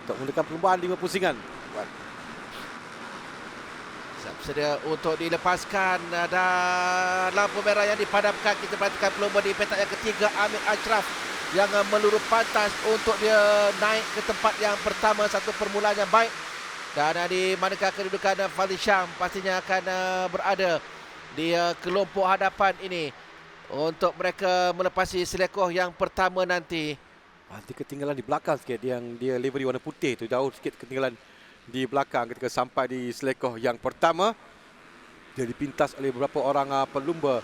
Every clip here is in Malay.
untuk mulakan perlumbaan 5 pusingan. Siap sedia untuk dilepaskan dan lampu merah yang dipadamkan. Kita perhatikan pelumba di petak yang ketiga, Amir Ashraf yang meluru pantas untuk dia naik ke tempat yang pertama. Satu permulaan yang baik. Dan di manakah kedudukan Fadli Syam pastinya akan berada di kelompok hadapan ini untuk mereka melepasi selekoh yang pertama nanti. Nanti ketinggalan di belakang sikit, yang dia livery warna putih tu jauh sikit ketinggalan di belakang ketika sampai di selekoh yang pertama. Dia dipintas oleh beberapa orang pelumba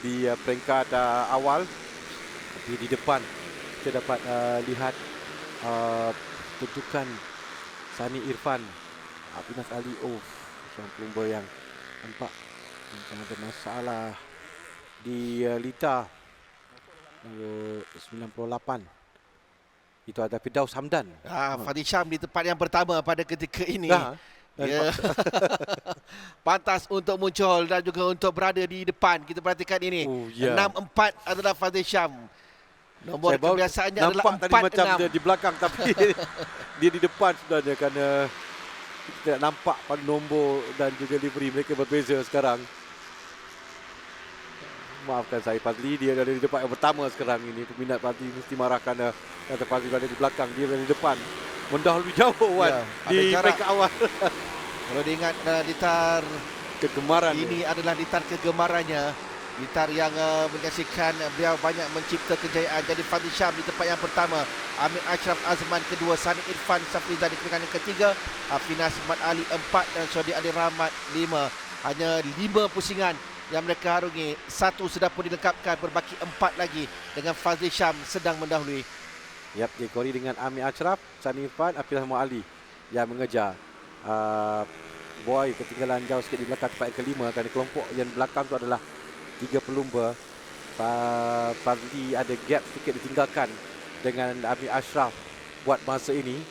di peringkat awal. Tapi di depan kita dapat lihat tuntukan Sani Irfan, Afinas Ali, seorang pelumba yang nampak ada masalah di lita nombor 98. Itu ada Firdaus Hamdan. Fadli Syam di tempat yang pertama pada ketika ini. Ya. Pantas untuk muncul dan juga untuk berada di depan. Kita perhatikan ini. 6-4 adalah Fadli Syam. Nombor kebiasaannya adalah 4-6. Nampak tadi macam dia di belakang tapi dia di depan sebenarnya, kerana kita nampak pada nombor dan juga livery mereka berbeza sekarang. Maafkan saya Fazli, dia ada di depan yang pertama sekarang ini. Peminat Fazli mesti marah kerana kata Fazli berada di belakang, dia berada di depan. Mendahului jauh di peringkat awal. Kalau diingat litar kegemaran ini adalah litar kegemarannya. Litar yang menyaksikan beliau banyak mencipta kejayaan. Jadi Fadli Syam di tempat yang pertama, Amir Ashraf Azman kedua, Sani Irfan Safrizal di peringkat yang ketiga, Afinas Mat Ali 4 dan Syodi Ali Rahmat 5. Hanya 5 pusingan yang mereka harungi. 1 sudah pun dilengkapkan, berbaki 4 lagi dengan Fadli Syam sedang mendahului. Dikori dengan Amir Ashraf, Sani Irfan, Afinas Mat Ali yang mengejar. Boy ketinggalan jauh sikit di belakang tempat yang kelima, kerana kelompok yang belakang tu adalah 3 pelumba. Fadli ada gap sedikit ditinggalkan dengan Amir Ashraf buat masa ini.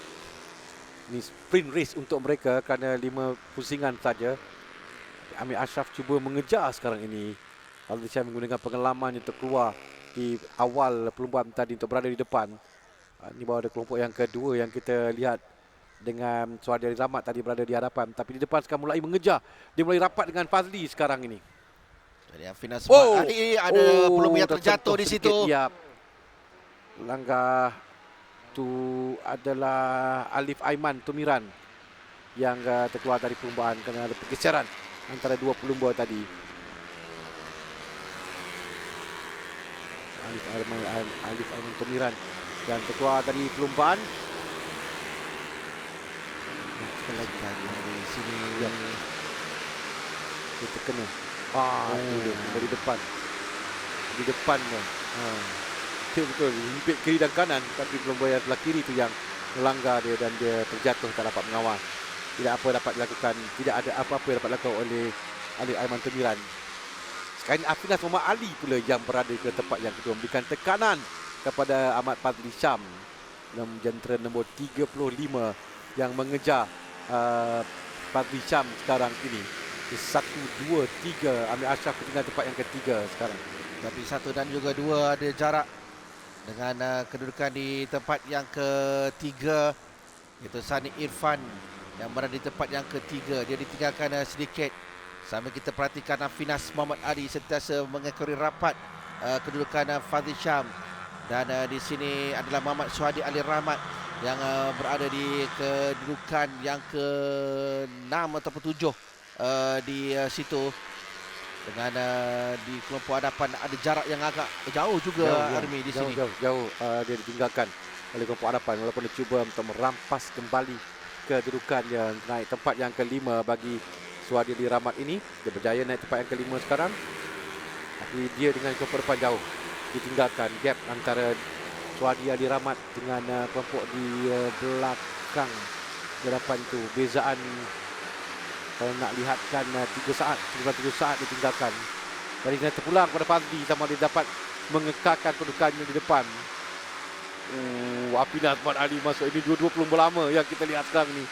Ini sprint race untuk mereka kerana 5 pusingan saja. Amir Ashraf cuba mengejar sekarang ini. Fadli Syam menggunakan pengalaman untuk keluar di awal perlumbaan tadi untuk berada di depan. Ini baru ada kelompok yang kedua yang kita lihat dengan Suhadi Ali Rahmat tadi berada di hadapan. Tapi di depan sekarang mulai mengejar. Dia mulai rapat dengan Fazli sekarang ini. Jadi Afinas Ali ada pelumba yang terjatuh di situ. Ya. Langkah tu adalah Alif Aiman Tumiran yang terkeluar dari perlumbaan kerana ada pergeseran antara 2 pelumba tadi. Alif Aiman Tumiran yang terkeluar dari perlumbaan. Di sini kita kena itu dari depan. Di depan betul, himpit kiri dan kanan, tapi pelumba yang sebelah kiri tu yang melanggar dia dan dia terjatuh, tak dapat mengawal. Tidak apa dapat dilakukan, tidak ada apa-apa yang dapat dilakukan oleh Alif Aiman Tumiran. Sekarang Afinas Muhammad Ali pula yang berada ke tempat yang kedua, memberikan tekanan kepada Ahmad Fadli Syam dalam jentera nombor 35 yang mengejar Fadli Syam sekarang ini. 1, 2, 3 Amir Ashraf ketinggalan tempat yang ketiga sekarang. Tapi 1 dan juga 2 ada jarak dengan kedudukan di tempat yang ketiga. Itu Sani Irfan yang berada di tempat yang ketiga. Dia ditinggalkan sedikit. Sambil kita perhatikan Afinas Muhammad Ali sentiasa mengekori rapat kedudukan Fadli Syam. Dan di sini adalah Muhammad Suhadi Ali Rahmat yang berada di kedudukan yang ke-6 ataupun 7 di situ. Dengan di kelompok hadapan ada jarak yang agak jauh juga, Army di sini. Jauh dia ditinggalkan oleh kelompok hadapan walaupun dia cuba untuk merampas kembali kedudukan yang naik tempat yang kelima bagi Suhadi Ali Rahmat ini. Dia berjaya naik tempat yang kelima sekarang. Tapi dia dengan kelompok depan jauh ditinggalkan. Gap antara Suhadi Ali Rahmat dengan kelompok di belakang hadapan itu. Bezaan kalau nak lihatkan 3 saat, 3 saat ditinggalkan. Dari sana terpulang pada Fazli sama dia dapat mengekalkan kedudukannya di depan. Afinas Muhammad Ali masuk. Ini dua pelumba lama yang kita lihat sekarang ni.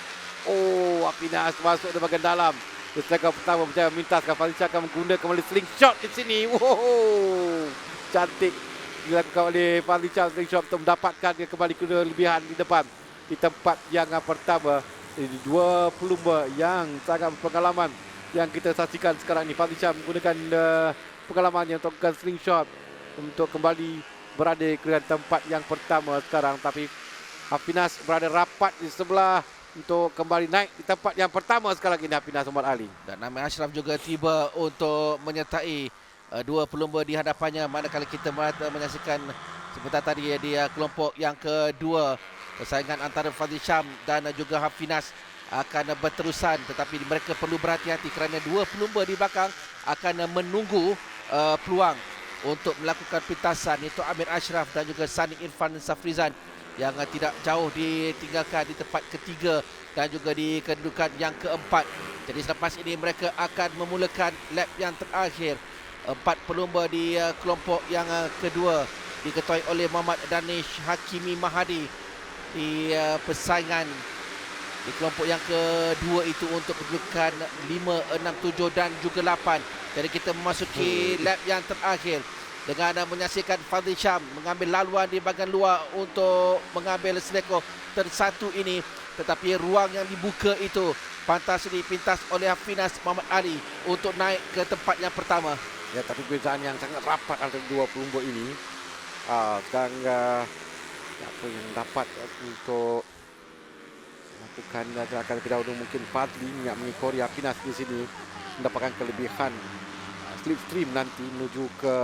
Afinas masuk di bahagian dalam. Setelah pertama berjaya memintaskan Fazli Syam akan menggunakan kembali slingshot di sini. Cantik dilakukan oleh Fazli Syam slingshot untuk mendapatkan kembali kelebihan di depan. di tempat yang pertama. Ini dua pelumba yang sangat berpengalaman yang kita saksikan sekarang ni. Fadli Syam menggunakan pengalamannya untuk slingshot untuk kembali berada ke tempat yang pertama sekarang. Tapi Hafinas berada rapat di sebelah untuk kembali naik di tempat yang pertama sekarang ini, Hafinas Muhammad Ali. Dan Amir Ashraf juga tiba untuk menyertai dua pelumba di hadapannya, manakala kita menyaksikan sebentar tadi di kelompok yang kedua. Persaingan antara Fadli Syam dan juga Hafinas akan berterusan, tetapi mereka perlu berhati-hati kerana dua pelumba di belakang akan menunggu peluang untuk melakukan pintasan, iaitu Amir Ashraf dan juga Sani Irfan Safrizan yang tidak jauh ditinggalkan di tempat ketiga dan juga di kedudukan yang keempat. Jadi selepas ini mereka akan memulakan lap yang terakhir. Empat pelumba di kelompok yang kedua diketuai oleh Muhammad Danish Hakimi Mahadi di persaingan di kelompok yang kedua itu untuk kedudukan 5, 6, 7 dan juga 8. Jadi kita memasuki lap yang terakhir dengan menyaksikan Fadli Syam mengambil laluan di bahagian luar untuk mengambil seleko tersatu ini, tetapi ruang yang dibuka itu pantas dipintas oleh Hafinas Muhammad Ali untuk naik ke tempat yang pertama. Ya, tapi perbezaan yang sangat rapat antara dua pelumba ini. Sekarang apa yang dapat untuk melakukan gerakan lebih dahulu, mungkin Fadli yang mengikori Hafinas di sini mendapatkan kelebihan slipstream nanti menuju ke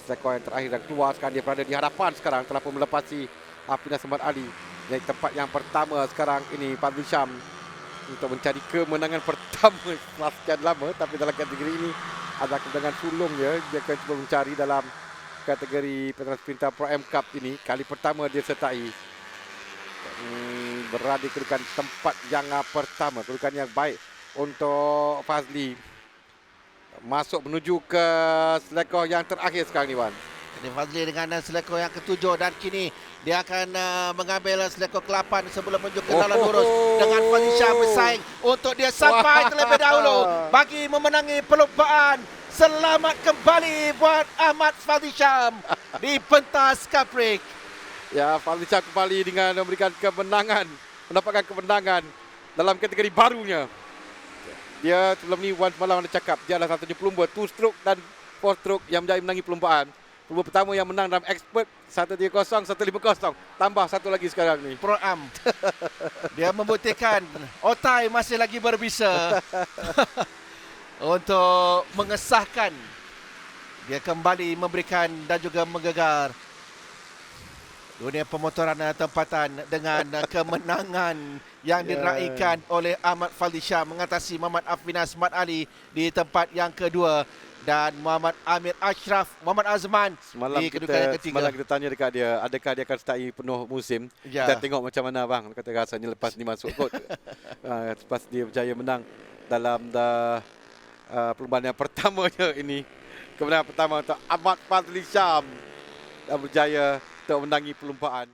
sektor yang terakhir dan keluar. Sekarang dia berada di hadapan sekarang telah pun melepasi Hafinas Muhammad Ali. Di tempat yang pertama sekarang ini Fadli Syam untuk mencari kemenangan pertama setelah sekian lama, tapi dalam kategori ini adalah kemenangan sulung ya. Dia akan cuba mencari dalam kategori Petronas Sprinter Pro M Cup ini. Kali pertama dia sertai. Berada di kedudukan tempat yang pertama. Kedudukan yang baik untuk Fazli. Masuk menuju ke selekor yang terakhir sekarang ni, Wan. Jadi Fazli dengan selekor yang ketujuh dan kini dia akan mengambil selekor ke-8 sebelum menuju ke laluan lurus dengan Fadli Syam bersaing untuk dia sampai terlebih dahulu bagi memenangi perlombaan. Selamat kembali buat Ahmad Fadli Syam di pentas Kaprik. Ya, Fadli Syam kembali dengan memberikan kemenangan, mendapatkan kemenangan dalam kategori barunya. Dia sebelum ni Wan semalam ada cakap dia adalah satu pelumba 2 stroke dan 4 stroke yang menjadi menangi perlombaan. Pelumba pertama yang menang dalam expert 130, 150. Tambah satu lagi sekarang ni. Pro Am. Dia membuktikan otai masih lagi berbisa. Untuk mengesahkan dia kembali memberikan dan juga menggegar dunia pemotoran tempatan dengan kemenangan yang diraikan oleh Ahmad Fadli Syam mengatasi Muhammad Hafinas Muhammad Ali di tempat yang kedua dan Muhammad Amir Ashraf Muhammad Azman di kedudukan yang ketiga. Semalam kita tanya dekat dia, adakah dia akan start penuh musim? Ya. Kita tengok macam mana bang. Kata rasanya lepas ni masuk kot. Lepas dia berjaya menang dalam perlombaan yang pertamanya ini. Kemenangan pertama untuk Ahmad Fadli Syam dan berjaya untuk menangi perlombaan.